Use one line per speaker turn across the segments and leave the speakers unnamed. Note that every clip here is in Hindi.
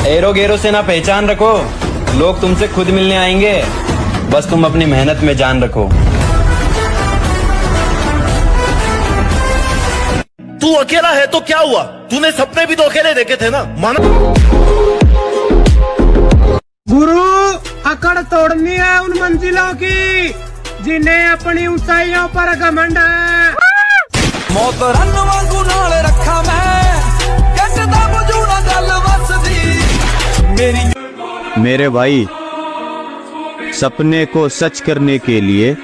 एरो गेरो से ना पहचान रखो, लोग तुमसे खुद मिलने आएंगे। बस तुम अपनी मेहनत में जान रखो।
तू अकेला है तो क्या हुआ, तूने सपने भी तो अकेले देखे थे ना। मानो
गुरु, अकड़ तोड़नी है उन मंजिलों की जिन्हें अपनी ऊंचाइयों पर घमंड है।
मौत रन वांगू नाल रखा मैं, कहता बुझू ना गल वसदी मेरी।
मेरे भाई, सपने को सच करने के लिए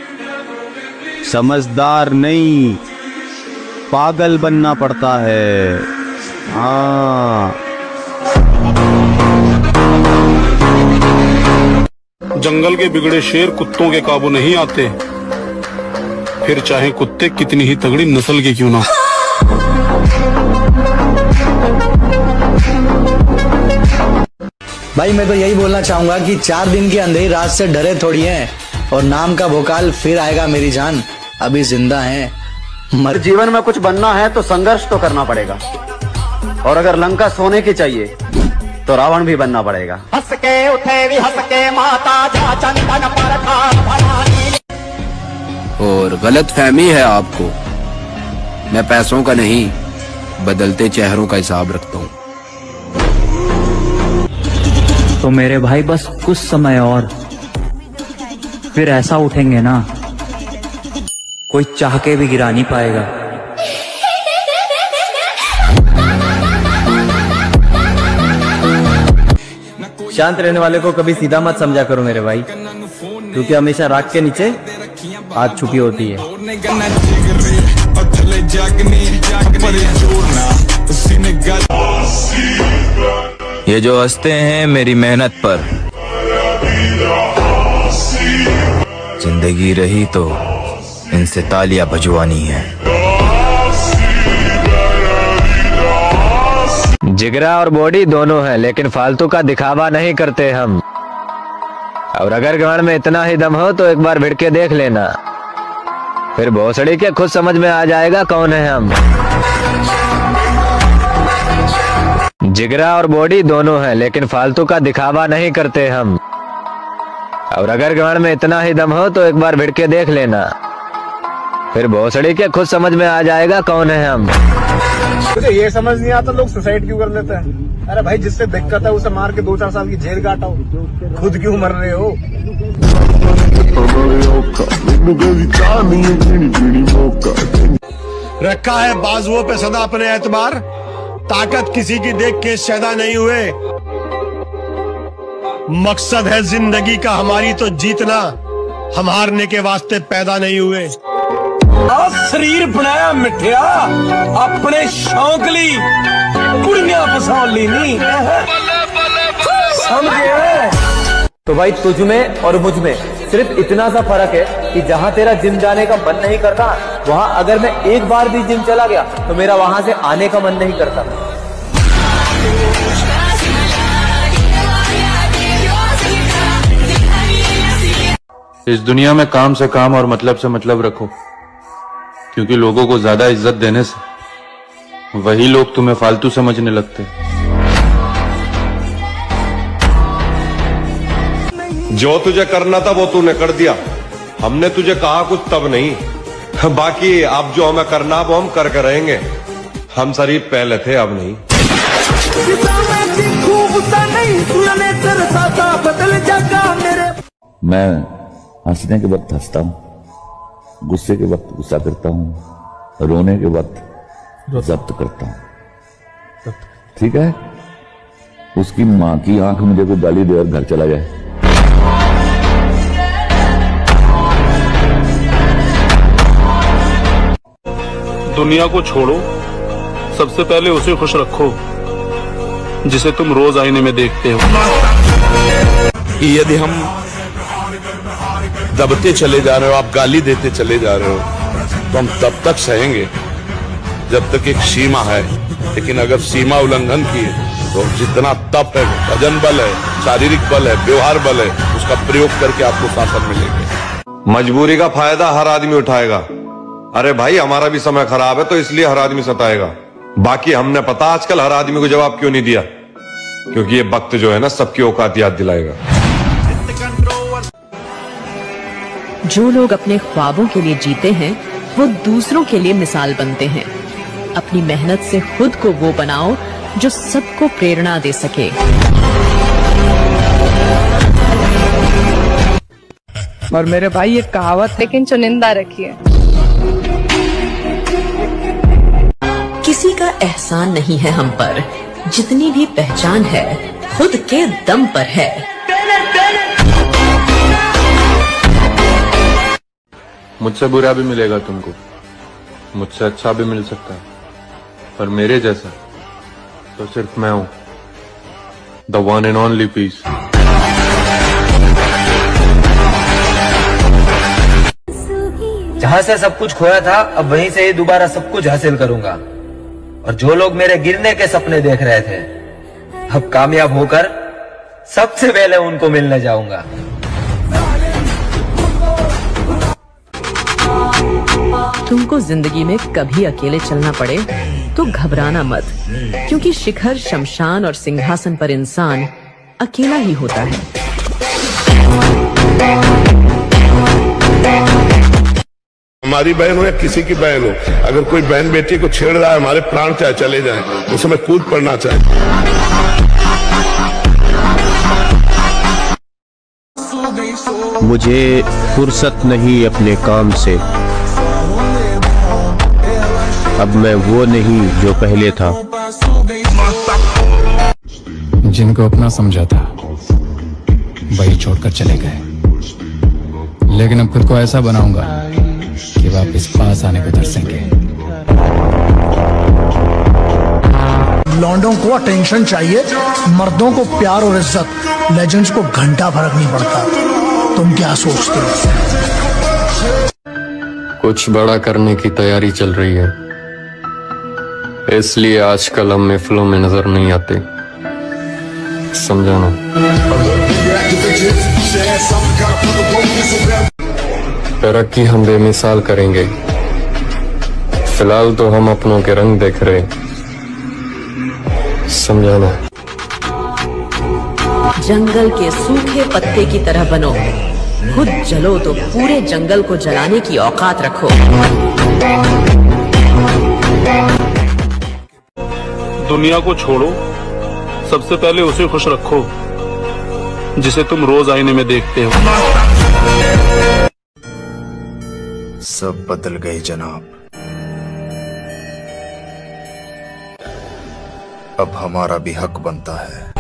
समझदार नहीं, पागल बनना पड़ता है। हाँ,
जंगल के बिगड़े शेर कुत्तों के काबू नहीं आते, फिर चाहे कुत्ते कितनी ही तगड़ी नस्ल के क्यों ना।
भाई मैं तो यही बोलना चाहूंगा कि 4 दिन की अंधेरी रात से डरे थोड़ी हैं, और नाम का भोकाल फिर आएगा मेरी जान, अभी जिंदा हैं।
जीवन में कुछ बनना है तो संघर्ष तो करना पड़ेगा, और अगर लंका सोने की चाहिए तो रावण भी बनना पड़ेगा।
हंस के उठे भी हंस के माता जा चंदन पर था भवानी।
और गलत फहमी है आपको, मैं पैसों का नहीं बदलते चेहरों का हिसाब रखता हूँ।
तो मेरे भाई बस कुछ समय और, फिर ऐसा उठेंगे ना कोई चाह के भी गिरा नहीं पाएगा।
शांत रहने वाले को कभी सीधा मत समझा करो मेरे भाई, क्योंकि हमेशा राख के नीचे आग छुपी होती है।
ये जो हंसते हैं मेरी मेहनत पर, जिंदगी रही तो इनसे तालियां बजवानी है।
जिगरा और बॉडी दोनों है, लेकिन फालतू का दिखावा नहीं करते हम। और अगर गाड़ में इतना ही दम हो तो एक बार भिड़ के देख लेना, फिर भोसड़ी के खुद समझ में आ जाएगा कौन है हम। जिगरा और बॉडी दोनों है, लेकिन फालतू का दिखावा नहीं करते हम। और अगर गाड़ में इतना ही दम हो तो एक बार भिड़ के देख लेना, फिर भोसड़ी के खुद समझ में आ जाएगा कौन है हम।
मुझे ये समझ नहीं आता लोग सुसाइड क्यों कर लेते हैं। अरे भाई, जिससे दिक्कत है उसे मार के 2-4 साल की जेल काटो, खुद क्यों मर रहे हो।
रखा है बाजुओं पे सदा अपने एतबार, ताकत किसी की देख के शैदा नहीं हुए। मकसद है जिंदगी का हमारी तो जीतना, हम हारने के वास्ते पैदा नहीं हुए। शरीर बनाया मिठिया अपने शौक ली, कुड़ियां फसा ली नहीं समझे।
तो भाई तुझ में और मुझ में सिर्फ इतना सा फर्क है कि जहाँ तेरा जिम जाने का मन नहीं करता, वहाँ अगर मैं एक बार भी जिम चला गया तो मेरा वहाँ से आने का मन नहीं करता।
इस दुनिया में काम से काम और मतलब से मतलब रखो, क्योंकि लोगों को ज्यादा इज्जत देने से वही लोग तुम्हें फालतू समझने लगते।
जो तुझे करना था वो तूने कर दिया, हमने तुझे कहा कुछ तब नहीं। बाकी अब जो हमें करना वो हम करके रहेंगे। हम शरीफ पहले थे, अब नहीं।
मैं हंसने के वक्त हंसता हूँ, गुस्से के वक्त गुस्सा करता हूँ, रोने के वक्त जब्त करता हूँ। ठीक है, उसकी माँ की आंख मुझे कोई गाली दे और घर चला जाए,
दुनिया को छोड़ो, सबसे पहले उसे खुश रखो जिसे तुम रोज आईने में देखते हो।
कि यदि हम दबते चले जा रहे हो, आप गाली देते चले जा रहे हो, तो हम तब तक सहेंगे जब तक एक सीमा है। लेकिन अगर सीमा उल्लंघन की तो जितना तप है, वजन बल है, शारीरिक बल है, व्यवहार बल है, उसका प्रयोग करके आपको शासन मिलेंगे।
मजबूरी का फायदा हर आदमी उठाएगा। अरे भाई, हमारा भी समय खराब है तो इसलिए हर आदमी सताएगा। बाकी हमने पता आजकल हर आदमी को जवाब क्यों नहीं दिया। क्योंकि ये वक्त जो है ना सबकी औकात याद दिलाएगा।
जो लोग अपने ख्वाबों के लिए जीते हैं वो दूसरों के लिए मिसाल बनते हैं। अपनी मेहनत से खुद को वो बनाओ जो सबको प्रेरणा दे सके।
और मेरे भाई एक कहावत लेकिन चुनिंदा रखी है,
किसी का एहसान नहीं है हम पर, जितनी भी पहचान है खुद के दम पर है।
मुझसे बुरा भी मिलेगा तुमको, मुझसे अच्छा भी मिल सकता है, पर मेरे जैसा तो सिर्फ मैं हूं, the one and only piece.
जहां से सब कुछ खोया था अब वहीं से ही दोबारा सब कुछ हासिल करूंगा। और जो लोग मेरे गिरने के सपने देख रहे थे, अब कामयाब होकर सबसे पहले उनको मिलने जाऊंगा।
तुमको जिंदगी में कभी अकेले चलना पड़े तो घबराना मत, क्योंकि शिखर, शमशान और सिंहासन पर इंसान अकेला ही होता है।
हमारी बहन हो या किसी की बहन हो, अगर कोई बहन बेटी को छेड़ रहा है, हमारे प्राण चाहे चले जाएं, उस समय कूद पड़ना चाहिए।
मुझे फुर्सत नहीं अपने काम से, अब मैं वो नहीं जो पहले था।
जिनको अपना समझा था वही छोड़कर चले गए, लेकिन अब खुद को ऐसा बनाऊंगा कि वापस पास आने को तरसेंगे।
लौंडों को अटेंशन चाहिए, मर्दों को प्यार और इज्जत। लेजेंड्स को घंटा फर्क नहीं पड़ता। तुम क्या सोचते हो?
कुछ बड़ा करने की तैयारी चल रही है, इसलिए आजकल हम महफिलों में नजर नहीं आते, समझाना। तरक्की हम बेमिसाल करेंगे, फिलहाल तो हम अपनों के रंग देख रहे, समझाना।
जंगल के सूखे पत्ते की तरह बनो, खुद जलो तो पूरे जंगल को जलाने की औकात रखो।
दुनिया को छोड़ो, सबसे पहले उसे खुश रखो जिसे तुम रोज आईने में देखते हो।
सब बदल गए जनाब, अब हमारा भी हक बनता है।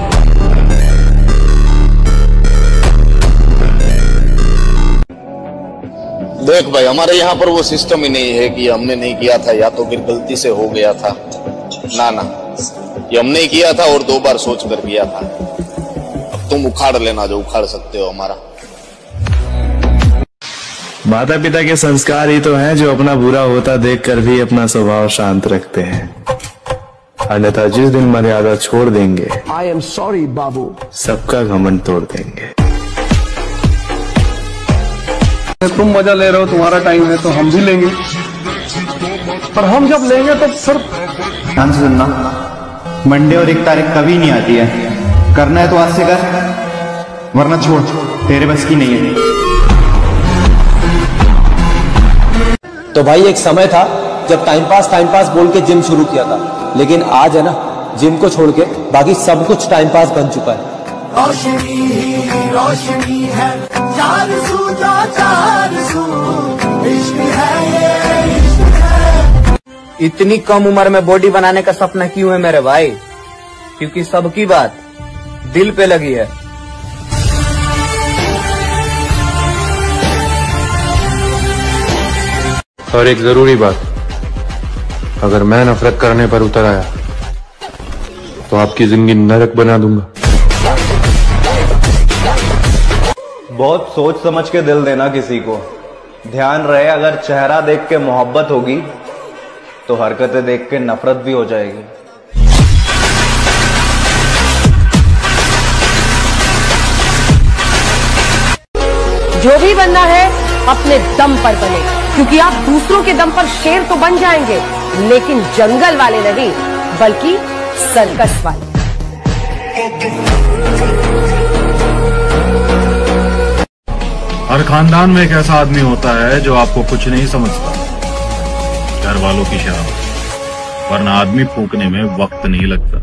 देख भाई, हमारे यहाँ पर वो सिस्टम ही नहीं है कि हमने नहीं किया था या तो फिर गलती से हो गया था। ना ना, ये हमने किया था और 2 बार सोच कर किया था। अब तुम उखाड़ लेना जो उखाड़ सकते हो हमारा।
माता पिता के संस्कार ही तो हैं जो अपना बुरा होता देखकर भी अपना स्वभाव शांत रखते हैं, अन्यथा जिस दिन मर्यादा छोड़ देंगे,
आई एम सॉरी बाबू,
सबका घमंड तोड़ देंगे।
तुम मजा ले रहे हो, तुम्हारा टाइम है तो हम भी लेंगे, पर हम जब लेंगे तो फिर
ध्यान से सुनना, मंडे और 1 तारीख कभी नहीं आती है। करना है तो आज से कर, वरना छोड़, तेरे बस की नहीं है।
तो भाई एक समय था जब टाइम पास बोल के जिम शुरू किया था, लेकिन आज है ना, जिम को छोड़ के बाकी सब कुछ टाइम पास बन चुका है।
रोशनी है, चार सू, इश्क है ये, इश्क है।
इतनी कम उम्र में बॉडी बनाने का सपना क्यों है मेरे भाई? क्योंकि सबकी बात दिल पे लगी है।
और एक जरूरी बात, अगर मैं नफरत करने पर उतर आया तो आपकी जिंदगी नरक बना दूंगा।
बहुत सोच समझ के दिल देना किसी को। ध्यान रहे, अगर चेहरा देख के मोहब्बत होगी तो हरकतें देख के नफरत भी हो जाएगी।
जो भी बनना है अपने दम पर बने, क्योंकि आप दूसरों के दम पर शेर तो बन जाएंगे, लेकिन जंगल वाले नहीं, बल्कि सर्कस वाले।
हर खानदान में एक ऐसा आदमी होता है जो आपको कुछ नहीं समझता, घर वालों की शराब, वरना आदमी फूकने में वक्त नहीं लगता।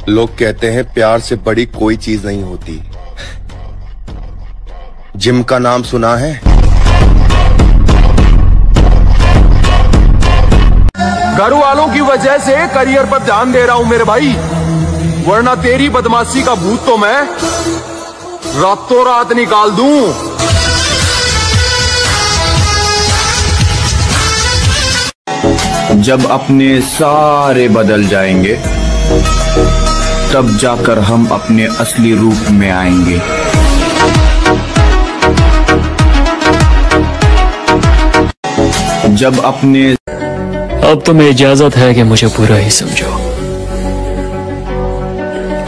लोग कहते हैं प्यार से बड़ी कोई चीज नहीं होती। जिम का नाम सुना है?
घर वालों की वजह से करियर पर ध्यान दे रहा हूं मेरे भाई, वरना तेरी बदमाशी का भूत तो मैं रातों रात निकाल दूं।
जब अपने सारे बदल जाएंगे तब जाकर हम अपने असली रूप में आएंगे। जब अपने
अब तुम्हें इजाजत है कि मुझे बुरा ही समझो।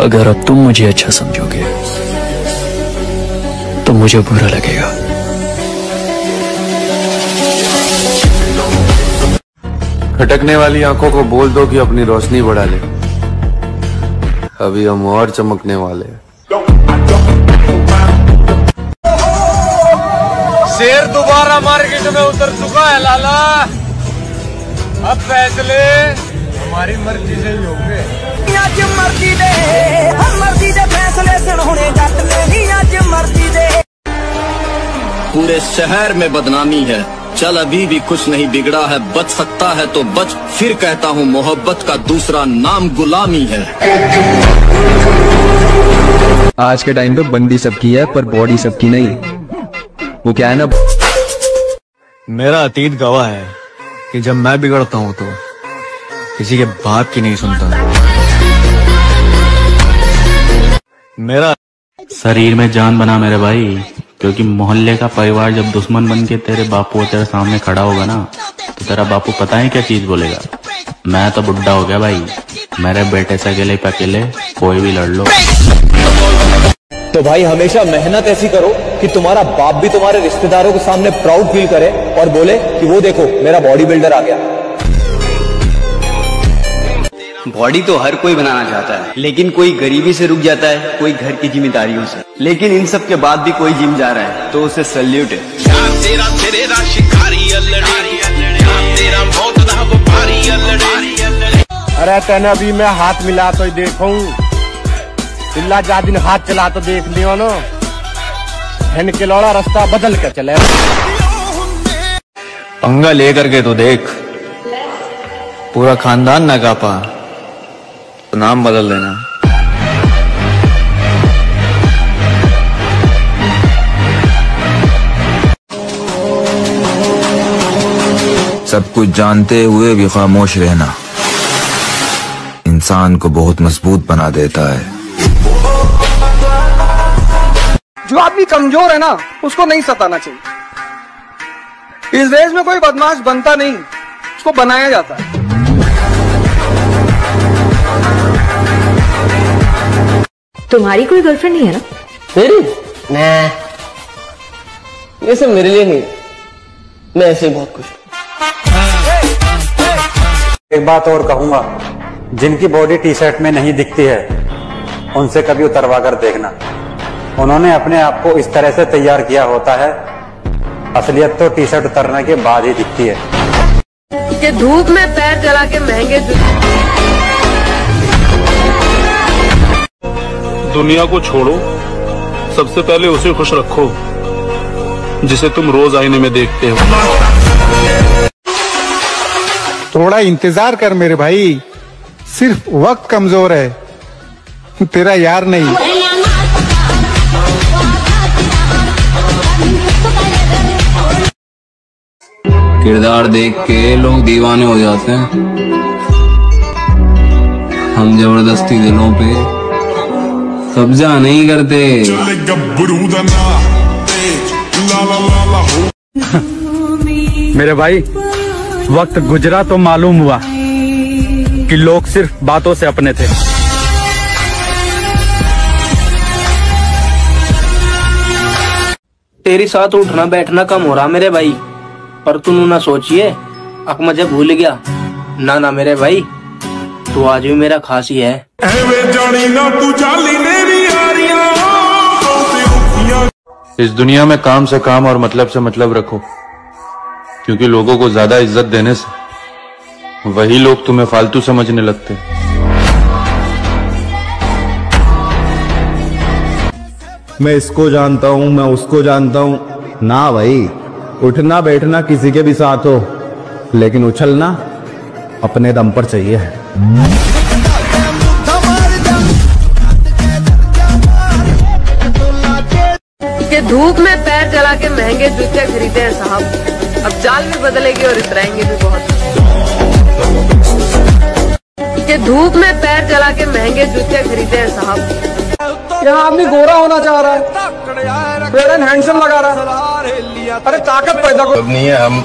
अगर अब तुम मुझे अच्छा समझोगे तो मुझे बुरा लगेगा।
खटकने वाली आंखों को बोल दो कि अपनी रोशनी बढ़ा ले, अभी हम और चमकने वाले हैं।
शेर दोबारा मार्केट में उतर चुका है लाला, अब फैसले हमारी मर्जी से ही होंगे।
आज मर्जी दे, हम मर्जी दे फैसले सुनने जट नहीं, आज मर्जी दे।
पूरे शहर में बदनामी है, चल अभी भी कुछ नहीं बिगड़ा है, बच सकता है तो बच, फिर कहता हूँ मोहब्बत का दूसरा नाम गुलामी है।
आज के टाइम पे बंदी सबकी है पर बॉडी सबकी नहीं। वो क्या है ना,
मेरा अतीत गवाह है कि जब मैं बिगड़ता हूँ तो किसी के बात की नहीं सुनता। मेरा
शरीर में जान बना मेरे भाई, क्योंकि मोहल्ले का परिवार जब दुश्मन बन के तेरे बापू तेरे सामने खड़ा होगा ना, तो तेरा बापू पता है क्या चीज बोलेगा? मैं तो बुढ़ा हो गया भाई, मेरे बेटे से अकेले पे अकेले कोई भी लड़ लो।
तो भाई हमेशा मेहनत ऐसी करो कि तुम्हारा बाप भी तुम्हारे रिश्तेदारों के सामने प्राउड फील करे और बोले कि वो देखो मेरा बॉडी बिल्डर आ गया।
बॉडी तो हर कोई बनाना चाहता है, लेकिन कोई गरीबी से रुक जाता है, कोई घर की जिम्मेदारियों से। लेकिन इन सब के बाद भी कोई जिम जा रहा है तो उसे सैल्यूट है।
अरे तेने अभी मैं हाथ मिला तो देखूं, चिल्ला जा दिन हाथ चला तो देख लियो ना, हेन के लौड़ा रास्ता बदल के चले।
पंगा लेकर के तो देख, पूरा खानदान ना कापा तो नाम बदल देना।
सब कुछ जानते हुए भी खामोश रहना इंसान को बहुत मजबूत बना देता है।
जो आदमी कमजोर है ना उसको नहीं सताना चाहिए। इस देश में कोई बदमाश बनता नहीं, उसको बनाया जाता है।
तुम्हारी कोई गर्लफ्रेंड नहीं है ना?
मेरी? नहीं, ये सब मेरे लिए नहीं, मैं ऐसे ही बहुत खुश हूँ।
एक बात और कहूंगा, जिनकी बॉडी टी शर्ट में नहीं दिखती है उनसे कभी उतरवा कर देखना। उन्होंने अपने आप को इस तरह से तैयार किया होता है, असलियत तो टी शर्ट उतरने के बाद ही दिखती है।
कि धूप में पैर जला के महंगे
दुनिया को छोड़ो, सबसे पहले उसे खुश रखो जिसे तुम रोज आईने में देखते हो।
थोड़ा इंतजार कर मेरे भाई, सिर्फ वक्त कमजोर है, तेरा यार नहीं।
किरदार देख के लोग दीवाने हो जाते हैं, हम जबरदस्ती दिलों पे कब्जा नहीं करते।
मेरे भाई, वक्त गुजरा तो मालूम हुआ कि लोग सिर्फ बातों से अपने थे।
तेरे साथ उठना बैठना कम हो रहा मेरे भाई, पर तू ना सोचिए अक मुझे भूल गया। ना ना मेरे भाई, तू आज भी मेरा खास ही है।
इस दुनिया में काम से काम और मतलब से मतलब रखो, क्योंकि लोगों को ज्यादा इज्जत देने से वही लोग तुम्हें फालतू समझने लगते हैं।
मैं इसको जानता हूँ, मैं उसको जानता हूँ। ना भाई, उठना बैठना किसी के भी साथ हो, लेकिन उछलना अपने दम पर चाहिए।
कि धूप में पैर जला के महंगे जूते खरीदे हैं साहब, अब चाल भी बदलेगी और इतराएंगे भी बहुत। कि धूप में पैर जला के महंगे जूते खरीदे हैं साहब।
यहाँ आदमी गोरा होना चाह रहा है, फेयर एंड हैंडसम लगा रहा है, अरे ताकत पैदा
अब नहीं है। हम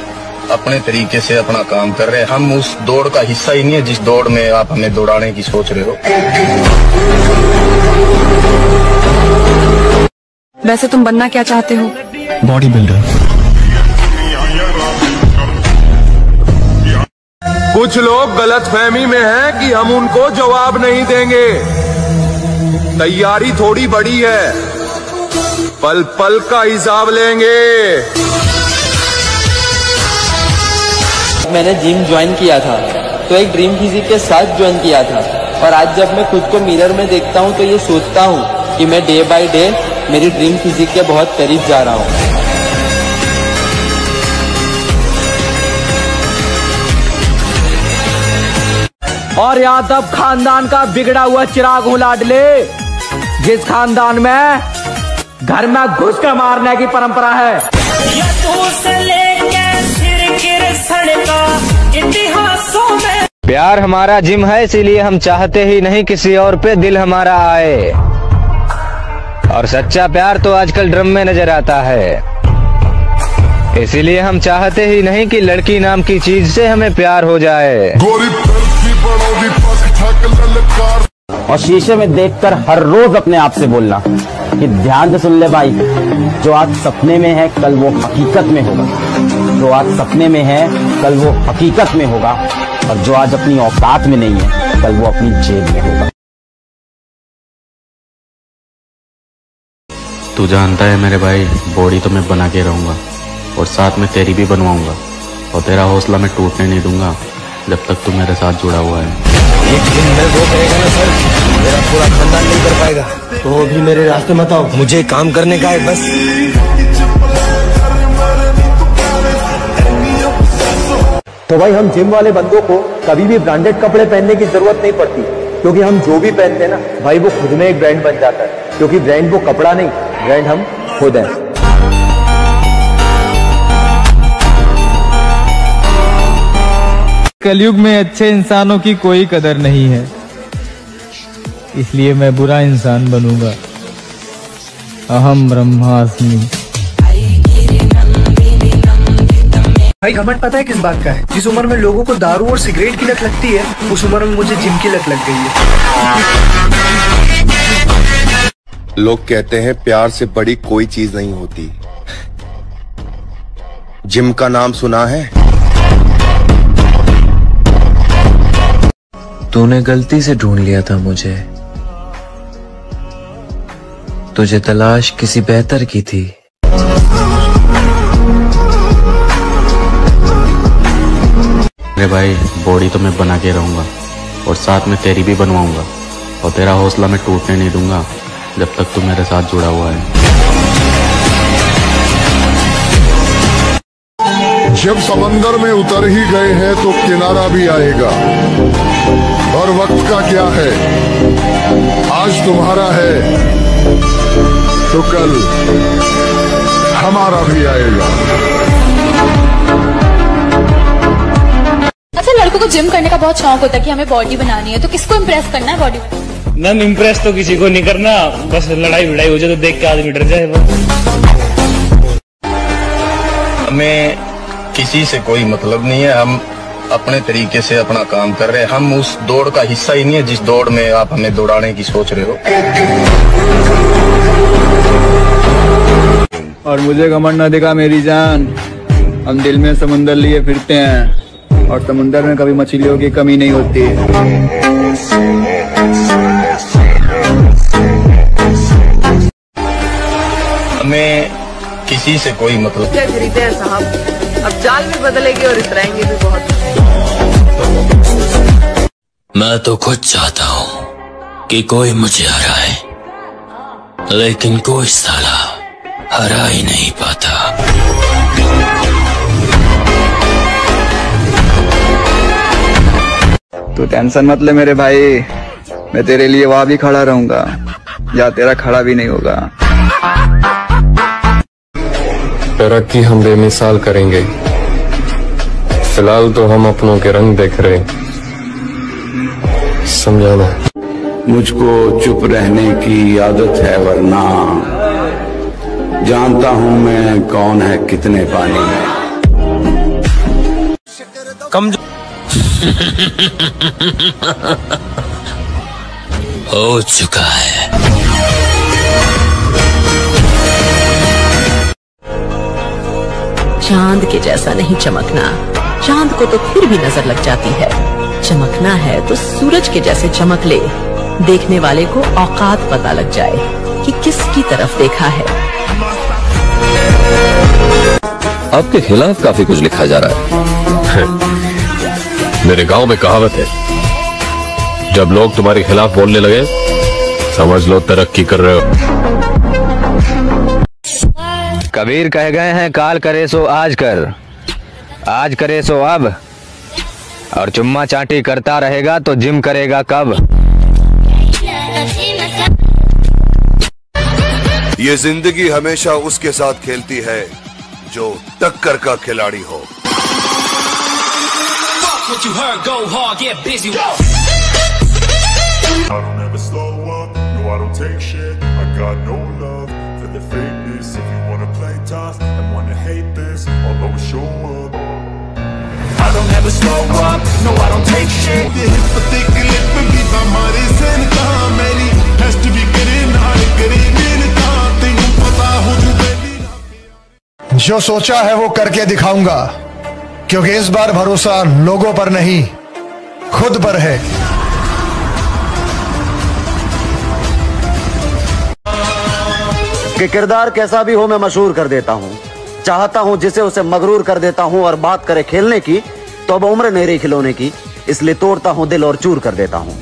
अपने तरीके से अपना काम कर रहे हैं। हम उस दौड़ का हिस्सा ही नहीं है जिस दौड़ में आप हमें दौड़ाने की सोच रहे हो।
वैसे तुम बनना क्या चाहते हो?
Body builder.
कुछ लोग गलतफहमी में हैं कि हम उनको जवाब नहीं देंगे। तैयारी थोड़ी बड़ी है, पल पल का हिसाब लेंगे।
मैंने जिम ज्वाइन किया था तो एक ड्रीम फिजिक के साथ ज्वाइन किया था, और आज जब मैं खुद को मिरर में देखता हूँ तो ये सोचता हूँ कि मैं डे बाय डे मेरी ड्रीम फिजिक के बहुत करीब जा रहा हूँ।
और यादव खानदान का बिगड़ा हुआ चिराग हूँ लाडले, जिस खानदान में घर में घुस के मारने की परंपरा है। प्यार हमारा जिम है, इसीलिए हम चाहते ही नहीं किसी और पे दिल हमारा आए। और सच्चा प्यार तो आजकल ड्रम में नजर आता है, इसीलिए हम चाहते ही नहीं कि लड़की नाम की चीज से हमें प्यार हो जाए।
और शीशे में देखकर हर रोज अपने आप से बोलना कि ध्यान से सुन ले भाई, जो आज सपने में है कल वो हकीकत में होगा, जो आज सपने में है कल वो हकीकत में होगा, और जो आज अपनी औकात में नहीं है कल वो अपनी जेब में होगा।
तू जानता है मेरे भाई, बॉडी तो मैं बना के रहूंगा और साथ में तेरी भी बनवाऊंगा, और तेरा हौसला मैं टूटने नहीं दूंगा जब तक तू मेरे साथ जुड़ा हुआ है।
एक दिन मैं वो करेगा ना सर, मेरा पूरा खानदान नहीं कर पाएगा, तो भी मेरे रास्ते मत आओ, मुझे काम करने का है बस।
तो भाई हम जिम वाले बंदों को कभी भी ब्रांडेड कपड़े पहनने की जरूरत नहीं पड़ती, क्योंकि हम जो भी पहनते हैं ना भाई वो खुद में एक ब्रांड बन जाता है, क्योंकि ब्रांड वो कपड़ा नहीं, ब्रांड हम खुद हैं।
कलयुग में अच्छे इंसानों की कोई कदर नहीं है, इसलिए मैं बुरा इंसान बनूंगा। अहम ब्रह्मास्मि।
भाई घमंड पता है किस बात का है? जिस उम्र में लोगों को दारू और सिगरेट की लत लगती है, उस उम्र में मुझे जिम की लत लग गई है।
लोग कहते हैं प्यार से बड़ी कोई चीज नहीं होती। जिम का नाम सुना है?
तूने गलती से ढूंढ लिया था मुझे, तुझे तलाश किसी बेहतर की थी।
अरे भाई, बॉडी तो मैं बना के रहूंगा और साथ में तेरी भी बनवाऊंगा, और तेरा हौसला मैं टूटने नहीं दूंगा जब तक तू मेरे साथ जुड़ा हुआ है।
जब समंदर में उतर ही गए हैं तो किनारा भी आएगा, और वक्त का क्या है, आज तुम्हारा है तो कल हमारा भी आएगा।
अच्छा, लड़कों को जिम करने का बहुत शौक होता है कि हमें बॉडी बनानी है, तो किसको इम्प्रेस करना है बॉडी?
मैम इम्प्रेस तो किसी को नहीं करना, बस लड़ाई भिड़ाई हो जाए तो देख के आदमी डर जाए।
हमें किसी से कोई मतलब नहीं है, हम अपने तरीके से अपना काम कर रहे हैं। हम उस दौड़ का हिस्सा ही नहीं है जिस दौड़ में आप हमें दौड़ाने की सोच रहे हो।
और मुझे घमंड न दिखा मेरी जान, हम दिल में समुंदर लिए फिरते हैं, और समुंदर में कभी मछलियों की कमी नहीं होती।
हमें किसी से कोई मतलब
क्या खरीदे हैं साहब, अब चाल भी बदलेगी और इतराएंगे भी बहुत।
मैं तो खुद चाहता हूँ कि कोई मुझे हराए, लेकिन कोई साला हरा ही नहीं पाता।
तू टेंशन मत ले मेरे भाई, मैं तेरे लिए वहां भी खड़ा रहूंगा या तेरा खड़ा भी नहीं होगा।
तरक्की हम बेमिसाल करेंगे, फिलहाल तो हम अपनों के रंग देख रहे, समझाना।
मुझको चुप रहने की आदत है, वरना जानता हूं मैं कौन है कितने पानी में।
हो चुका है।
चांद के जैसा नहीं चमकना, चांद को तो फिर भी नजर लग जाती है। चमकना है तो सूरज के जैसे चमक ले, देखने वाले को औकात पता लग जाए कि किसकी तरफ देखा है।
आपके खिलाफ काफी कुछ लिखा जा रहा है।
मेरे गांव में कहावत है, जब लोग तुम्हारे खिलाफ बोलने लगे समझ लो तरक्की कर रहे हो।
कबीर कह गए हैं, काल करे सो आज कर, आज करे सो अब, और चुम्मा चाटी करता रहेगा तो जिम करेगा कब।
ये जिंदगी हमेशा उसके साथ खेलती है जो टक्कर का खिलाड़ी हो।
जो सोचा है वो करके दिखाऊंगा, क्योंकि इस बार भरोसा लोगों पर नहीं खुद पर है।
कि किरदार कैसा भी हो मैं मशहूर कर देता हूँ, चाहता हूँ जिसे उसे मगरूर कर देता हूँ। और बात करे खेलने की तो अब उम्र नहीं रही खिलौने की, इसलिए तोड़ता हूँ दिल और चूर कर देता हूँ।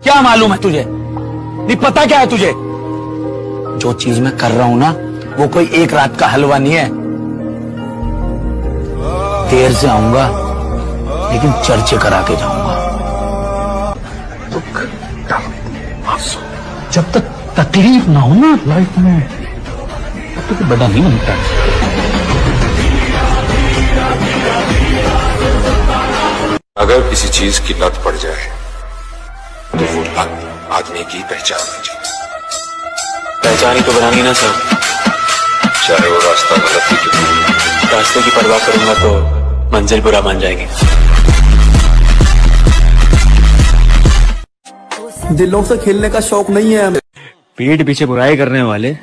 क्या मालूम है तुझे? नहीं पता क्या है तुझे? जो चीज मैं कर रहा हूं ना वो कोई एक रात का हलवा नहीं है। देर से आऊंगा लेकिन चर्चे करा के जाऊंगा। जब तक तकलीफ ना हो ना लाइफ में तब तक बड़ा नहीं बनता।
अगर किसी चीज की लत पड़ जाए तो वो लत आदमी की पहचान है।
पहचान ही तो बनानी ना सर,
चाहे वो रास्ता गलत ही क्यों हो।
रास्ते की परवाह करूंगा तो मंजिल बुरा मान जाएगी।
दिलों से खेलने का शौक नहीं है हमें।
पीठ पीछे बुराई करने वाले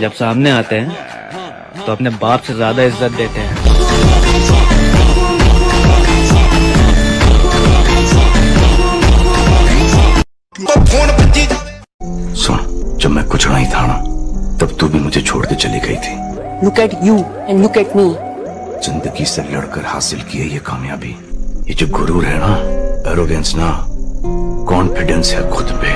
जब सामने आते हैं तो अपने बाप से ज्यादा इज्जत देते हैं।
सुन, जब मैं कुछ नहीं था ना तब तू भी मुझे छोड़ के चली गई थी।
Look at you and look at me.
जिंदगी से लड़कर हासिल की है ये कामयाबी। ये जो गुरूर है ना, एरोगेंस ना, कॉन्फिडेंस है खुद पे।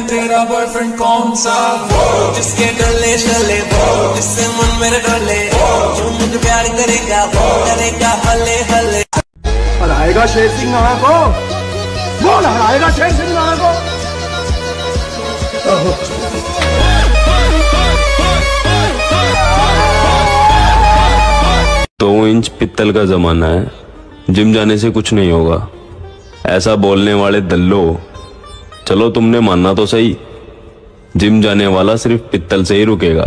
तेरा बॉयफ्रेंड कौन सा, वो जिसके गले चले, वो जिससे मन मेरे डोले, जो मुझे प्यार करेगा वो करेगा हले हले।
हराएगा शेर सिंह नाना को, वो हराएगा शेर सिंह नाना को।
2 इंच पित्तल का जमाना है, जिम जाने से कुछ नहीं होगा। ऐसा बोलने वाले दल्लो चलो तुमने मानना तो सही, जिम जाने वाला सिर्फ पित्तल से ही रुकेगा।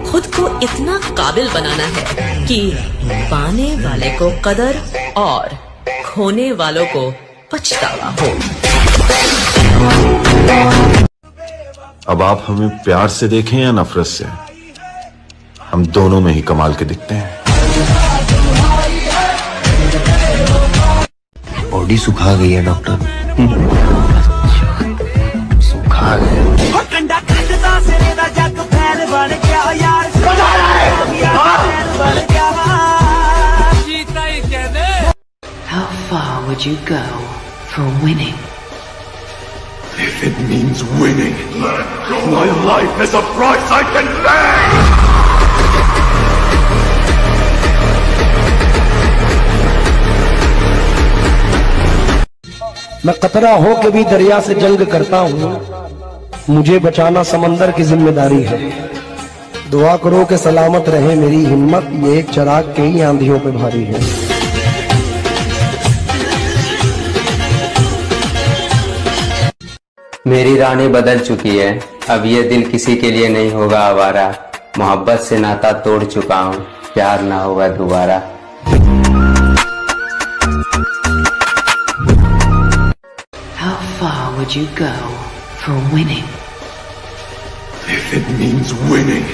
खुद को इतना काबिल बनाना है कि पाने वाले को कदर और खोने वालों को पछतावा हो।
अब आप हमें प्यार से देखें या नफरत से, हम दोनों में ही कमाल के दिखते हैं।
बॉडी सुखा गई है डॉक्टर, सुखा गई।
How far would you go for winning?
If it means winning, my life is a price I can pay!
मैं कतरा हो के भी दरिया से जंग करता हूँ, मुझे बचाना समंदर की जिम्मेदारी है। दुआ करो कि सलामत रहे मेरी हिम्मत, ये एक चिराग कई आंधियों पे भारी है।
मेरी रानी बदल चुकी है, अब ये दिल किसी के लिए नहीं होगा आवारा। मोहब्बत से नाता तोड़ चुका हूँ, प्यार ना होगा दोबारा।
How far would you go for winning?
If it means winning,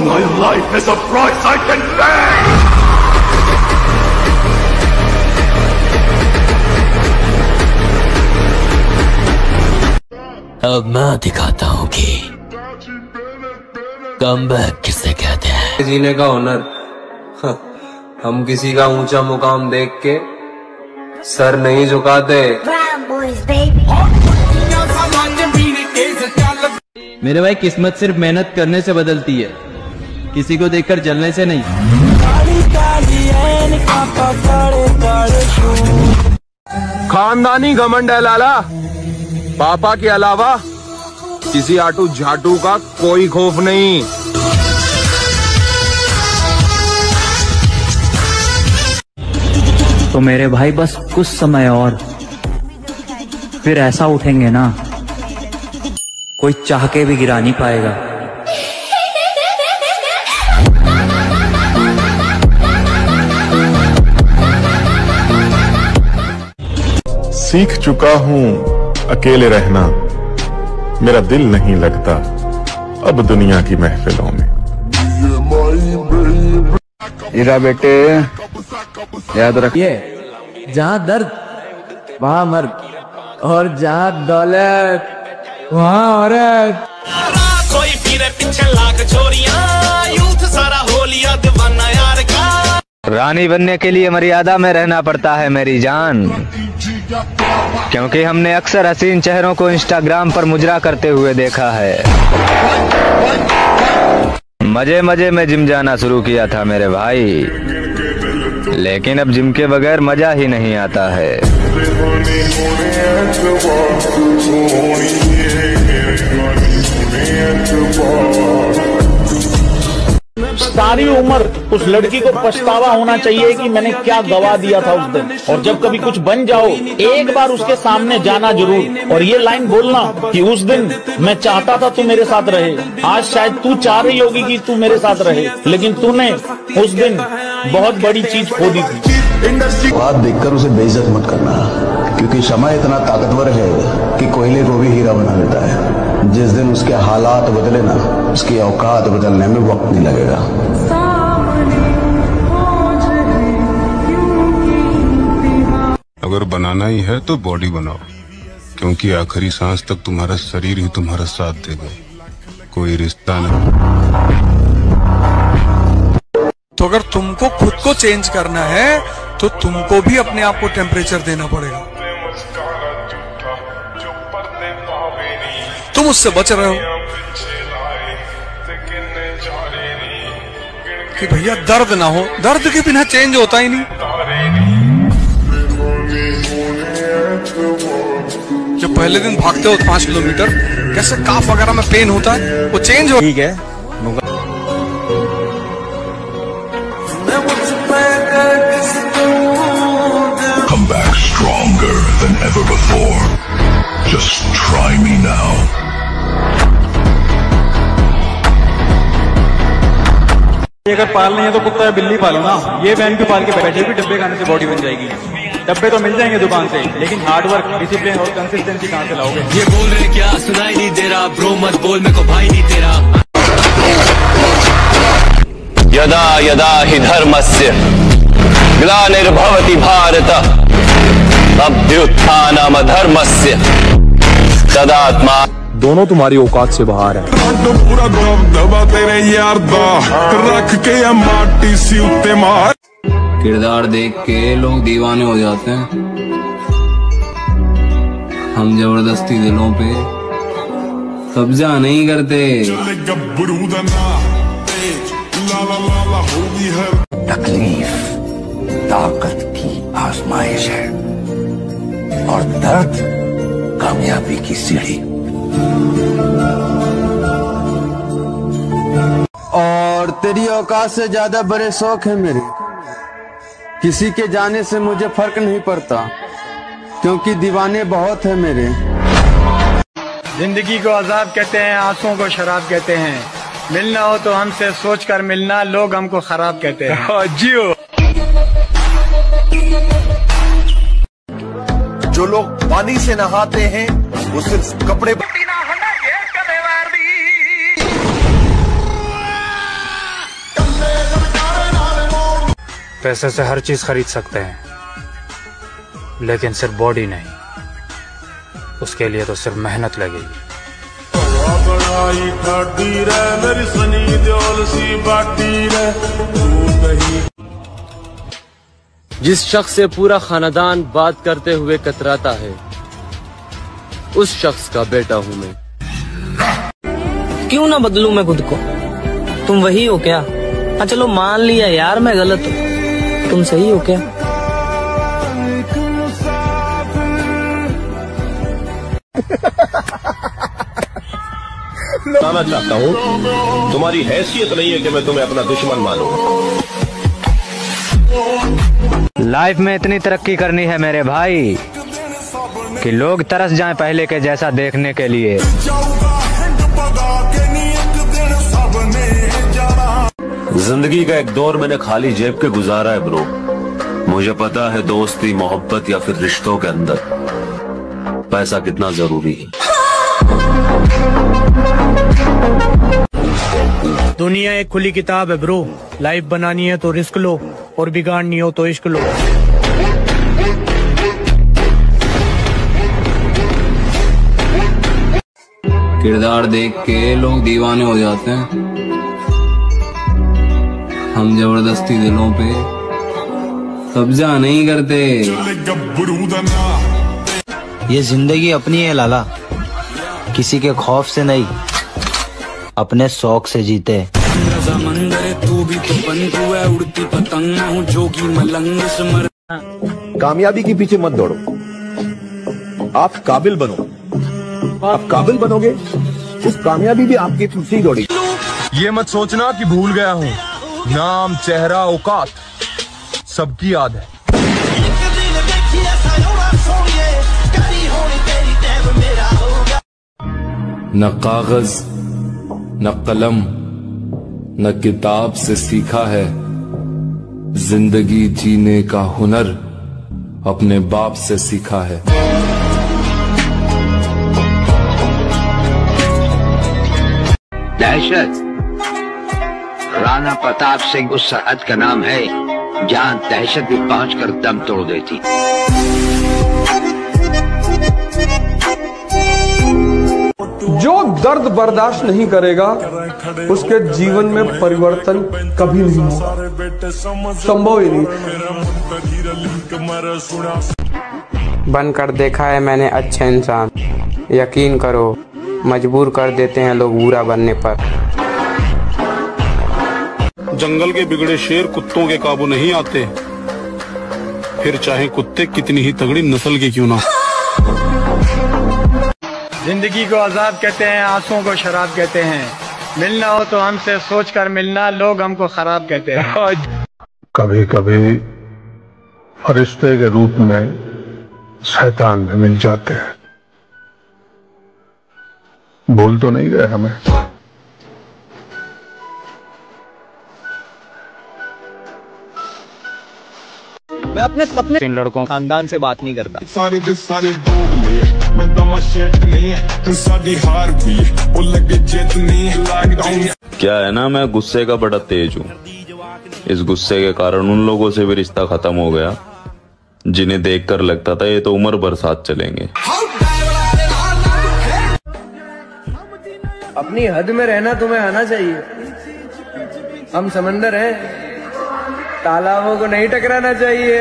my life is a price I can pay!
अब मैं दिखाता हूँ कि कमबैक किसे कहते हैं।
जीने का हुनर, हम किसी का ऊंचा मुकाम देख के सर नहीं झुकाते।
मेरे भाई किस्मत सिर्फ मेहनत करने से बदलती है, किसी को देखकर जलने से नहीं।
खानदानी घमंड है लाला, पापा के अलावा किसी आटू झाटू का कोई खौफ नहीं।
तो मेरे भाई बस कुछ समय और, फिर ऐसा उठेंगे ना कोई चाह के भी गिरा नहीं पाएगा।
सीख चुका हूँ अकेले रहना, मेरा दिल नहीं लगता अब दुनिया की महफिलों में।
हीरा बेटे याद रखिए,
जहाँ दर्द वहाँ मर्द, और जहाँ दौलत वहाँ औरत।
कोई फिरे पीछे लाख छोरियां, यूथ सारा हो लिया दीवाना यार का।
रानी बनने के लिए मर्यादा में रहना पड़ता है मेरी जान, क्योंकि हमने अक्सर हसीन चेहरों को इंस्टाग्राम पर मुजरा करते हुए देखा है। मजे मजे में जिम जाना शुरू किया था मेरे भाई, लेकिन अब जिम के बगैर मजा ही नहीं आता है।
सारी उम्र उस लड़की को पछतावा होना चाहिए कि मैंने क्या गवा दिया था उस दिन। और जब कभी कुछ बन जाओ, एक बार उसके सामने जाना जरूर और ये लाइन बोलना कि उस दिन मैं चाहता था तू मेरे साथ रहे। आज शायद तू चाह रही होगी कि तू मेरे साथ रहे, लेकिन तूने उस दिन बहुत बड़ी चीज खो दी थी।
बात देखकर उसे बेइज्जत मत करना, क्योंकि समय इतना ताकतवर है कि कोयले को भी हीरा बना देता है। जिस दिन उसके हालात बदले ना, उसकी औकात बदलने में वक्त नहीं लगेगा।
अगर बनाना ही है तो बॉडी बनाओ, क्योंकि आखिरी सांस तक तुम्हारा शरीर ही तुम्हारा साथ देगा, कोई रिश्ता नहीं।
तो अगर तुमको खुद को चेंज करना है तो तुमको भी अपने आप को टेम्परेचर देना पड़ेगा। तुम उससे बच रहे हो कि भैया दर्द ना हो, दर्द के बिना चेंज होता ही नहीं। जब पहले दिन भागते हो 5 किलोमीटर, कैसे काफ वगैरह में पेन होता है, वो चेंज हो।
ठीक है,
Come back strong. never before. Just try me now.
अगर पाल नहीं है तो कुत्ता या बिल्ली पालो ना। ये वैन क्यों पाल के बैठे भी, डब्बे खाने से बॉडी बन जाएगी। डब्बे तो मिल जाएंगे दुकान से, लेकिन हार्डवर्क, डिसिप्लिन और कंसिस्टेंसी कहाँ से लाओगे?
ये बोल रहे क्या सुनाई नहीं दे रहा, ब्रो मत बोल मेरे को भाई नहीं तेरा। यदा यदा हि धर्मस्य ग्लानिर्भवति भारत अभ्युत्थानम् अधर्मस्य तदात्मा।
दोनों तुम्हारी औकात से बाहर है।
पूरा दबा तेरे यार दा रख के या माटी सी उत्ते मार।
किरदार देख के लोग दीवाने हो जाते हैं, हम जबरदस्ती दिलों पे कब्जा नहीं करते।
तकलीफ ताकत की आजमाइश है और दर्द कामयाबी की सीढ़ी।
और तेरी औकात से ज्यादा बड़े शौक है मेरे। किसी के जाने से मुझे फर्क नहीं पड़ता, क्योंकि दीवाने बहुत है मेरे।
जिंदगी को अजाब कहते हैं, आंसुओं को शराब कहते हैं। मिलना हो तो हमसे सोच कर मिलना, लोग हमको खराब कहते हैं। जियो।
जो लोग पानी से नहाते हैं वो सिर्फ कपड़े।
पैसे से हर चीज खरीद सकते हैं, लेकिन सिर्फ बॉडी नहीं। उसके लिए तो सिर्फ मेहनत लगेगी।
जिस शख्स से पूरा खानदान बात करते हुए कतराता है, उस शख्स का बेटा हूँ मैं।
क्यों ना बदलूं मैं खुद को? तुम वही हो क्या? हाँ चलो मान लिया यार मैं गलत हूँ, तुम सही हो क्या?
बताना चाहता हूँ, तुम्हारी हैसियत नहीं है कि मैं तुम्हें अपना दुश्मन मानूं।
लाइफ में इतनी तरक्की करनी है मेरे भाई कि लोग तरस जाएं पहले के जैसा देखने के लिए।
जिंदगी का एक दौर मैंने खाली जेब के गुजारा है ब्रो। मुझे पता है दोस्ती, मोहब्बत या फिर रिश्तों के अंदर पैसा कितना जरूरी है।
दुनिया एक खुली किताब है ब्रो। लाइफ बनानी है तो रिस्क लो, और बिगाड़नी हो तो इश्क लो।
किरदार देख के लोग दीवाने हो जाते हैं, हम जबरदस्ती दिलों पे कब्जा नहीं करते।
ये जिंदगी अपनी है लाला, किसी के खौफ से नहीं, अपने शौक से जीते।
तू भी तो बंधु है, उड़ती पतंग हूँ जोगी मलंग समर।
कामयाबी के पीछे मत दौड़ो, आप काबिल बनो। आप काबिल बनोगे, उस कामयाबी भी आपके पीछे ही दौड़ेगी।
ये मत सोचना कि भूल गया हूँ, नाम, चेहरा, औकात सबकी याद है।
न कागज न कलम न किताब से सीखा है, जिंदगी जीने का हुनर अपने बाप से सीखा है।
दहशत राणा प्रताप सिंह उस सरहद का नाम है जहां दहशत भी पहुंचकर दम तोड़ देती।
जो दर्द बर्दाश्त नहीं करेगा उसके जीवन में परिवर्तन कभी नहीं होगा, संभव ही नहीं।
बनकर देखा है मैंने अच्छे इंसान, यकीन करो मजबूर कर देते हैं लोग बुरा बनने पर।
जंगल के बिगड़े शेर कुत्तों के काबू नहीं आते, फिर चाहे कुत्ते कितनी ही तगड़ी नस्ल के क्यों ना।
जिंदगी को अजाब कहते हैं, आंसुओं को शराब कहते हैं। मिलना हो तो हमसे सोच कर मिलना, लोग हमको खराब कहते हैं।
कभी कभी फरिश्ते के रूप में शैतान में मिल जाते हैं। बोल तो नहीं गए हमें।
मैं अपने सपने इन लड़कों खानदान से बात नहीं करता।
क्या है ना, मैं गुस्से का बड़ा तेज हूँ। इस गुस्से के कारण उन लोगों से भी रिश्ता खत्म हो गया जिन्हें देखकर लगता था ये तो उम्र भर साथ चलेंगे।
अपनी हद में रहना तुम्हें आना चाहिए। हम समंदर हैं, तालाबों को नहीं टकराना चाहिए।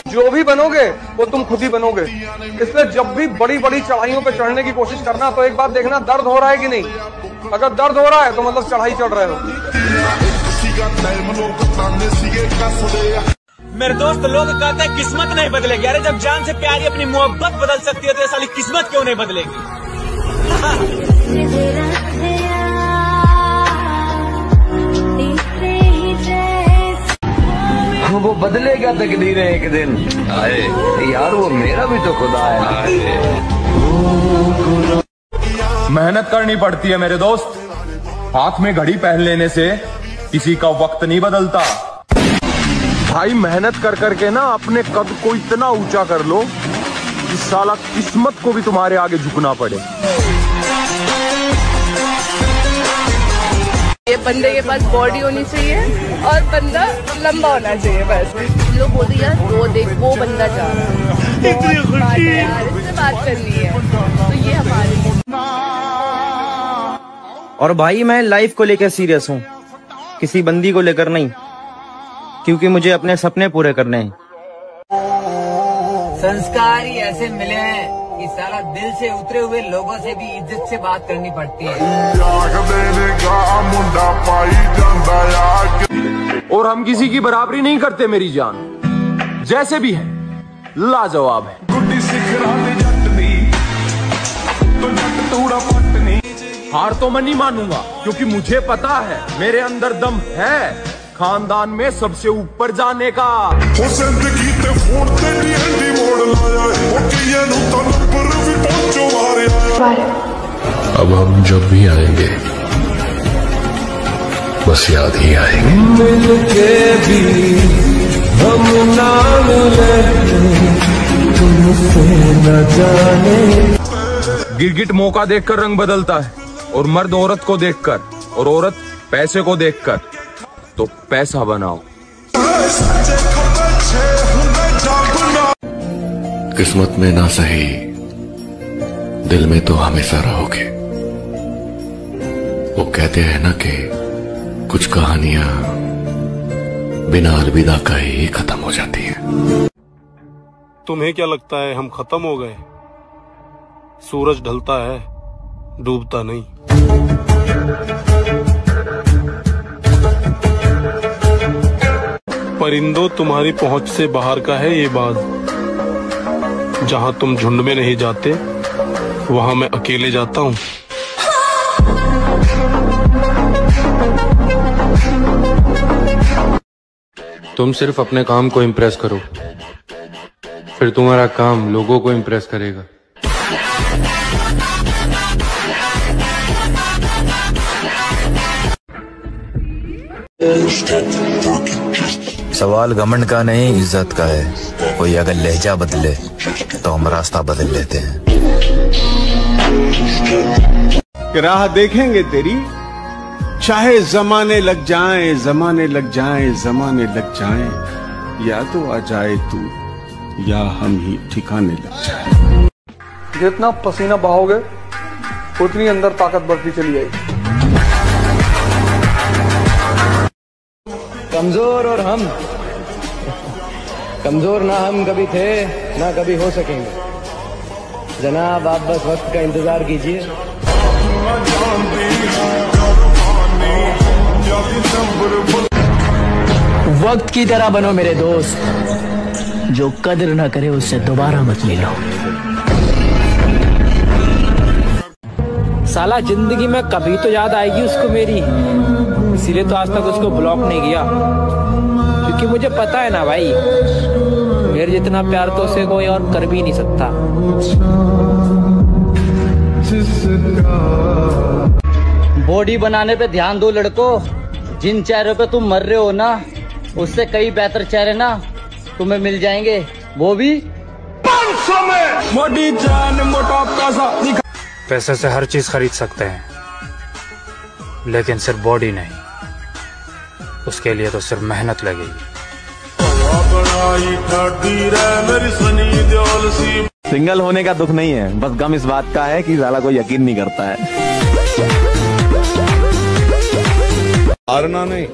जो भी बनोगे वो तुम खुद ही बनोगे। इसलिए जब भी बड़ी बड़ी चढ़ाइयों पे चढ़ने की कोशिश करना तो एक बात देखना, दर्द हो रहा है कि नहीं। अगर दर्द हो रहा है तो मतलब चढ़ाई चढ़ रहे हो।
मेरे दोस्त, लोग कहते हैं किस्मत नहीं बदलेगी। अरे जब जान से प्यारी अपनी मोहब्बत बदल सकती है तो ये साली किस्मत क्यों नहीं बदलेगी?
वो बदलेगा तकदीरें एक दिन। यार वो मेरा भी तो खुदा है।
मेहनत करनी पड़ती है मेरे दोस्त। हाथ में घड़ी पहन लेने से किसी का वक्त नहीं बदलता।
भाई मेहनत कर करके ना अपने कद को इतना ऊंचा कर लो कि साला किस्मत को भी तुम्हारे आगे झुकना पड़े।
ये बंदे के पास बॉडी होनी चाहिए और बंदा लंबा होना चाहिए। बस लोग बोलते यार वो देख वो बंदा जा रहा है यार, इससे बात करनी है तो ये हमारे।
और भाई मैं लाइफ को लेकर सीरियस हूँ, किसी बंदी को लेकर नहीं, क्योंकि मुझे अपने सपने पूरे करने हैं।
संस्कार ही ऐसे मिले हैं कि साला दिल से उतरे हुए लोगों से भी इज्जत से बात करनी पड़ती है।
और हम किसी की बराबरी नहीं करते मेरी जान, जैसे भी है लाजवाब है। हार तो मैं नहीं मानूंगा, क्योंकि मुझे पता है मेरे अंदर दम है खानदान में सबसे ऊपर जाने का।
अब हम जब भी आएंगे बस याद ही आएंगे।
मिलके भी हम ना मिले, तुमसे न जाने।
गिरगिट मौका देखकर रंग बदलता है, और मर्द औरत को देखकर, और औरत पैसे को देखकर। तो पैसा बनाओ।
किस्मत में ना सही, दिल में तो हमेशा रहोगे। वो कहते हैं ना कि कुछ कहानियां बिना अलविदा का ही खत्म हो जाती हैं।
तुम्हें क्या लगता है हम खत्म हो गए? सूरज ढलता है, डूबता नहीं। परिंदों, तुम्हारी पहुंच से बाहर का है ये बात। जहां तुम झुंड में नहीं जाते वहां मैं अकेले जाता हूं।
तुम सिर्फ अपने काम को इम्प्रेस करो, फिर तुम्हारा काम लोगों को इम्प्रेस करेगा।
सवाल घमंड का नहीं, इज्जत का है। कोई अगर लहजा बदले तो हम रास्ता बदल लेते हैं।
राह देखेंगे तेरी, चाहे जमाने लग जाएं, जमाने लग जाएं, जमाने लग जाएं। या तो आ जाए तू, या हम ही ठिकाने लग जाएं।
जितना पसीना बहाओगे उतनी अंदर ताकत बढ़ती चली जाएगी।
कमजोर और हम कमजोर ना हम कभी थे ना कभी हो सकेंगे। जनाब आप बस वक्त का इंतजार कीजिए।
वक्त की तरह बनो मेरे दोस्त, जो कदर ना करे उससे दोबारा मत मिलो।
साला जिंदगी में कभी तो याद आएगी उसको मेरी, इसीलिए तो आज तक उसको ब्लॉक नहीं किया, क्योंकि मुझे पता है ना भाई
मेरे जितना प्यार तो उसे कोई और कर भी नहीं सकता।
बॉडी बनाने पे ध्यान दो लड़कों। जिन चेहरों पे तुम मर रहे हो ना, उससे कई बेहतर चेहरे ना तुम्हें मिल जाएंगे, वो भी
500 में। मोटी जान मोटा पैसा।
पैसे से हर चीज खरीद सकते हैं, लेकिन सिर्फ बॉडी नहीं। उसके लिए तो सिर्फ मेहनत लगेगी।
सिंगल होने का दुख नहीं है, बस गम इस बात का है कि साला कोई यकीन नहीं करता है।
हारना नहीं,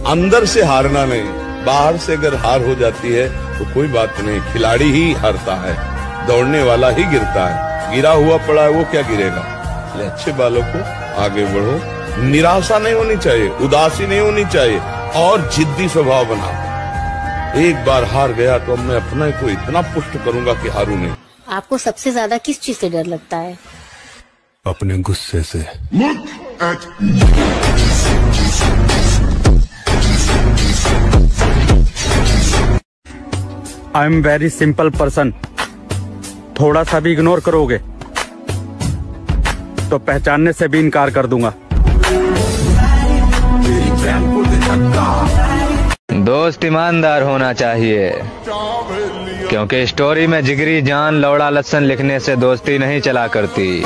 अंदर से हारना नहीं। बाहर से अगर हार हो जाती है तो कोई बात नहीं, खिलाड़ी ही हारता है, दौड़ने वाला ही गिरता है। गिरा हुआ पड़ा है वो क्या गिरेगा। इसलिए अच्छे बालों को आगे बढ़ो, निराशा नहीं होनी चाहिए, उदासी नहीं होनी चाहिए और जिद्दी स्वभाव बना। एक बार हार गया तो अब मैं अपने को इतना पुष्ट करूंगा कि हारू नहीं।
आपको सबसे ज्यादा किस चीज से डर लगता है?
अपने गुस्से से।
I am very simple person. थोड़ा सा भी इग्नोर करोगे तो पहचानने से भी इनकार कर दूंगा।
दोस्त ईमानदार होना चाहिए, क्योंकि स्टोरी में जिगरी जान लौड़ा लहसन लिखने से दोस्ती नहीं चला करती।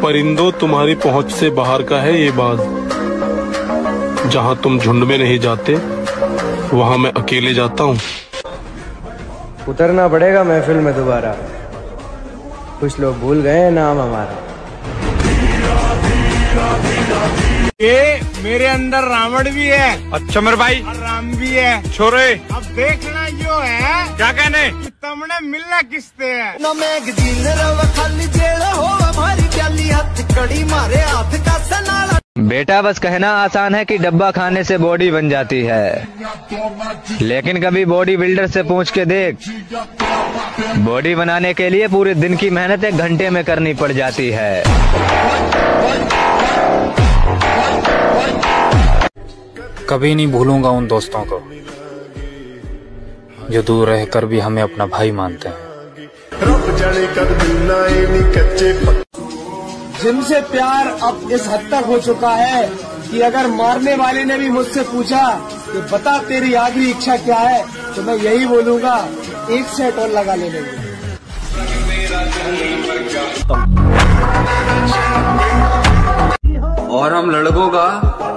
परिंदों, तुम्हारी पहुंच से बाहर का है ये बात। जहां तुम झुंड में नहीं जाते, वहां मैं अकेले जाता हूँ।
उतरना पड़ेगा महफिल में दोबारा। कुछ लोग भूल गए नाम हमारा।
ये मेरे अंदर रावण भी है।
अच्छा मेरे भाई,
और राम भी है।
छोरे
अब देखना जो है
क्या कहने
कि तुमने मिलना किसते है।
बेटा बस कहना आसान है कि डब्बा खाने से बॉडी बन जाती है, लेकिन कभी बॉडी बिल्डर से पूछ के देख। बॉडी बनाने के लिए पूरे दिन की मेहनत 1 घंटे में करनी पड़ जाती है।
कभी नहीं भूलूंगा उन दोस्तों को जो दूर रहकर भी हमें अपना भाई मानते हैं।
जिनसे प्यार अब इस हद तक हो चुका है कि अगर मारने वाले ने भी मुझसे पूछा कि बता तेरी आखिरी इच्छा क्या है, तो मैं यही बोलूंगा, 1 सेट और लगा लेने में।
और हम लड़कों का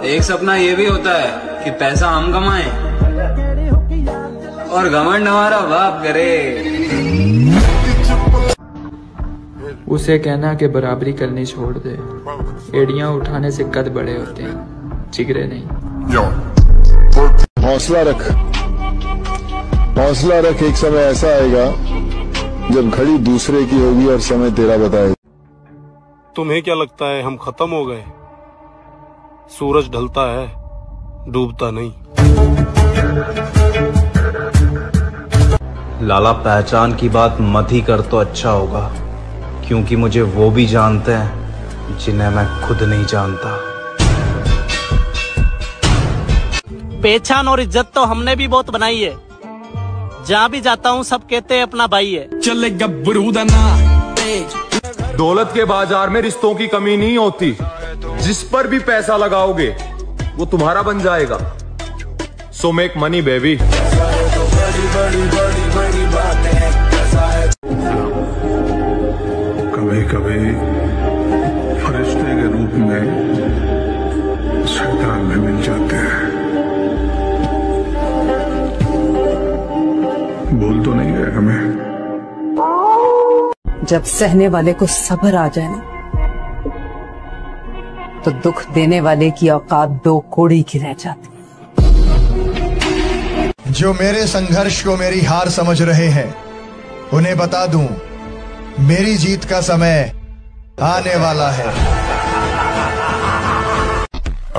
एक सपना ये भी होता है कि पैसा हम कमाएं और घमंड हमारा बाप करे।
उसे कहना कि बराबरी करनी छोड़ दे। एड़ियां उठाने से कद बड़े होते हैं, जिगरे नहीं।
हौसला रख, हौसला रख। एक समय ऐसा आएगा जब घड़ी दूसरे की होगी और समय तेरा बताएगा।
तुम्हें क्या लगता है हम खत्म हो गए? सूरज ढलता है, डूबता नहीं।
लाला पहचान की बात मत ही कर तो अच्छा होगा, क्योंकि मुझे वो भी जानते हैं जिन्हें मैं खुद नहीं जानता।
पहचान और इज्जत तो हमने भी बहुत बनाई है। जहाँ भी जाता हूँ सब कहते हैं अपना भाई है।
चले गब्बरू दना। दौलत के बाजार में रिश्तों की कमी नहीं होती। जिस पर भी पैसा लगाओगे वो तुम्हारा बन जाएगा। So make money baby.
कभी कभी फरिश्ते के रूप में शैतान भी मिल जाते हैं। बोल तो नहीं गए हमें।
जब सहने वाले को सब्र आ जाए ना, तो दुख देने वाले की औकात 2 कोड़ी की रह जाती।
जो मेरे संघर्ष को मेरी हार समझ रहे हैं, उन्हें बता दूं, मेरी जीत का समय आने वाला है।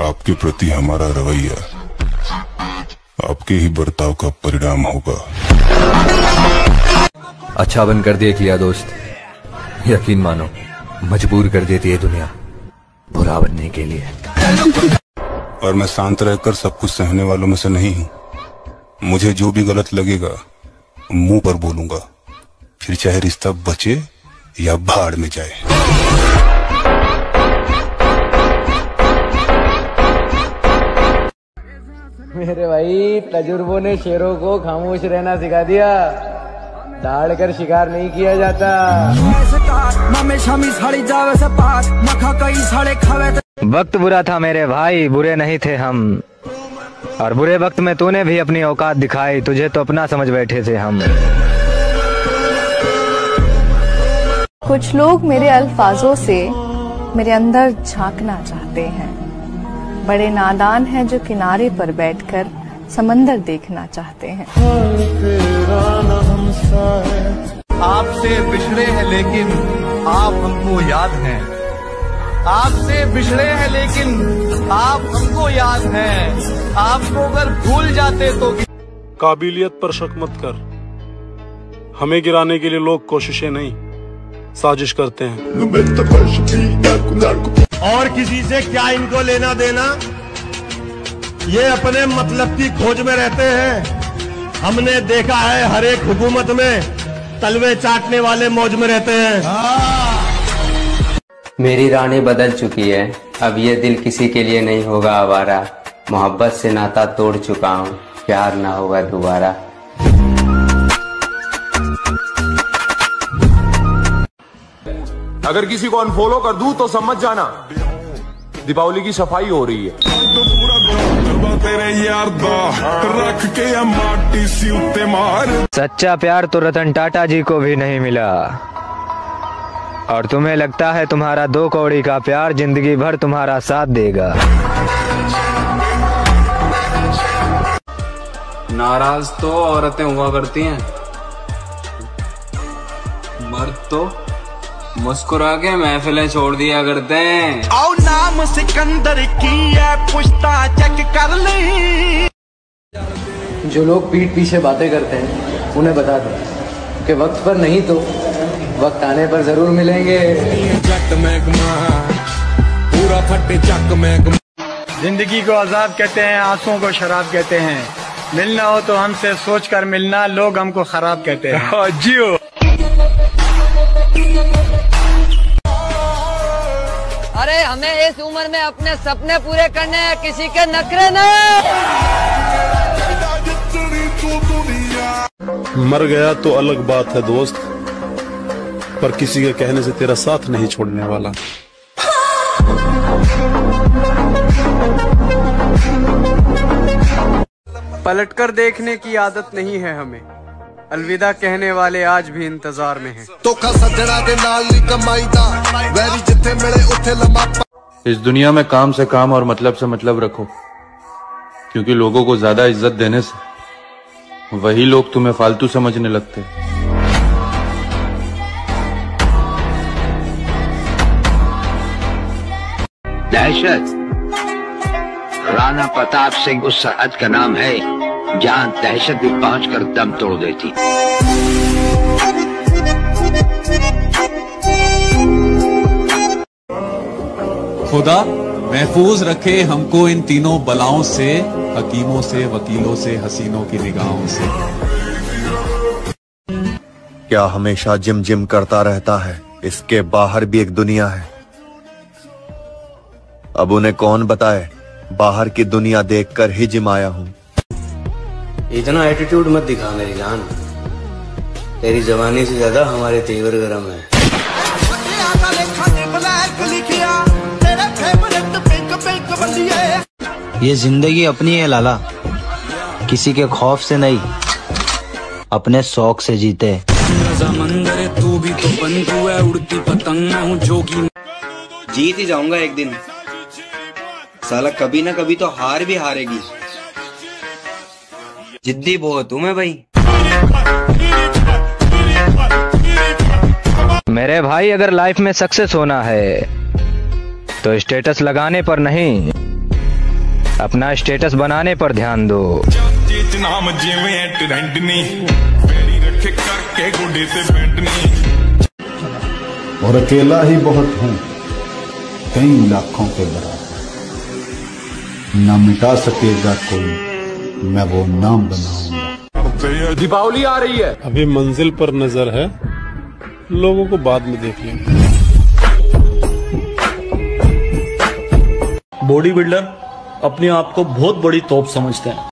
आपके प्रति हमारा रवैया आपके ही बर्ताव का परिणाम होगा।
अच्छा बनकर देख लिया दोस्त, यकीन मानो मजबूर कर देती है दुनिया बुरा बनने के लिए।
और मैं शांत रहकर सब कुछ सहने वालों में से नहीं हूँ।
मुझे जो भी गलत लगेगा मुंह पर बोलूंगा, फिर चाहे रिश्ता बचे या भाड़ में जाए।
मेरे भाई तजुर्बों ने शेरों को खामोश रहना सिखा दिया, दहाड़ कर शिकार नहीं किया जाता। वक्त बुरा था मेरे भाई, बुरे नहीं थे हम, और बुरे वक्त में तूने भी अपनी औकात दिखाई, तुझे तो अपना समझ बैठे थे हम।
कुछ लोग मेरे अल्फाजों से मेरे अंदर झांकना चाहते हैं, बड़े नादान हैं जो किनारे पर बैठकर समंदर देखना चाहते हैं।
आपसे बिछड़े हैं लेकिन आप हमको याद हैं, आपसे बिछड़े हैं लेकिन आप हमको याद हैं, आपको अगर भूल जाते तो।
काबिलियत पर शक मत कर, हमें गिराने के लिए लोग कोशिशें नहीं साजिश करते हैं।
और किसी से क्या इनको लेना देना, ये अपने मतलब की खोज में रहते हैं। हमने देखा है हर एक हुकूमत में तलवे चाटने वाले मौज में रहते हैं।
मेरी रानी बदल चुकी है, अब ये दिल किसी के लिए नहीं होगा आवारा, मोहब्बत से नाता तोड़ चुका हूँ, प्यार ना होगा दोबारा।
अगर किसी को अनफॉलो कर दूं तो समझ जाना दीपावली की सफाई हो रही है।
सच्चा प्यार तो रतन टाटा जी को भी नहीं मिला, और तुम्हें लगता है तुम्हारा 2 कौड़ी का प्यार जिंदगी भर तुम्हारा साथ देगा।
नाराज तो औरतें हुआ करती हैं, मर्द तो मुस्कुरा के महफिलें छोड़ दिया करते हैं।
आओ नाम सिकंदर की है, पुश्ता चेक कर ले।
जो लोग पीठ पीछे बातें करते हैं उन्हें बता दो कि वक्त पर नहीं तो वक्त आने पर जरूर मिलेंगे।
पूरा फटे चक में।
जिंदगी को अजाब कहते हैं, आंसुओं को शराब कहते हैं, मिलना हो तो हमसे सोच कर मिलना, लोग हमको खराब कहते हैं। जियो।
अरे हमें इस उम्र में अपने सपने पूरे करने हैं, किसी के नखरे नहीं।
मर गया तो अलग बात है दोस्त, पर किसी के कहने से तेरा साथ नहीं छोड़ने वाला।
पलटकर देखने की आदत नहीं है हमें, अलविदा कहने वाले आज भी इंतजार में हैं।
इस दुनिया में काम से काम और मतलब से मतलब रखो, क्योंकि लोगों को ज्यादा इज्जत देने से वही लोग तुम्हें फालतू समझने लगते हैं।
दहशत राणा प्रताप सिंह उस सरहद का नाम है जहां दहशत भी पहुंचकर दम तोड़ देती।
खुदा महफूज रखे हमको इन तीनों बलाओं से, हकीमों से, वकीलों से, हसीनों की निगाहों से।
क्या हमेशा जिम जिम करता रहता है, इसके बाहर भी एक दुनिया है। अब उन्हें कौन बताए, बाहर की दुनिया देखकर ही जिम आया हूँ।
इतना एटीट्यूड मत दिखा मेरी जान, तेरी जवानी से ज्यादा हमारे तेवर गरम है।
ये जिंदगी अपनी है लाला, किसी के खौफ से नहीं, अपने शौक से जीते।
तू भी तो बंधु है, उड़ती पतंग मैं हूँ जोगी।
जीत ही जाऊंगा एक दिन, साला कभी ना कभी तो हार भी हारेगी। जिद्दी बहुत हूं मैं भाई।
मेरे भाई अगर लाइफ में सक्सेस होना है तो स्टेटस लगाने पर नहीं, अपना स्टेटस बनाने पर ध्यान दो।
और अकेला ही बहुत हूं, कई लाखों के बराबर, न मिटा सकेगा कोई
मैं वो नाम बनाऊंगा।
दीपावली आ रही है,
अभी मंजिल पर नजर है, लोगों को बाद में देख लेंगे।
बॉडी बिल्डर अपने आप को बहुत बड़ी तोप समझते हैं।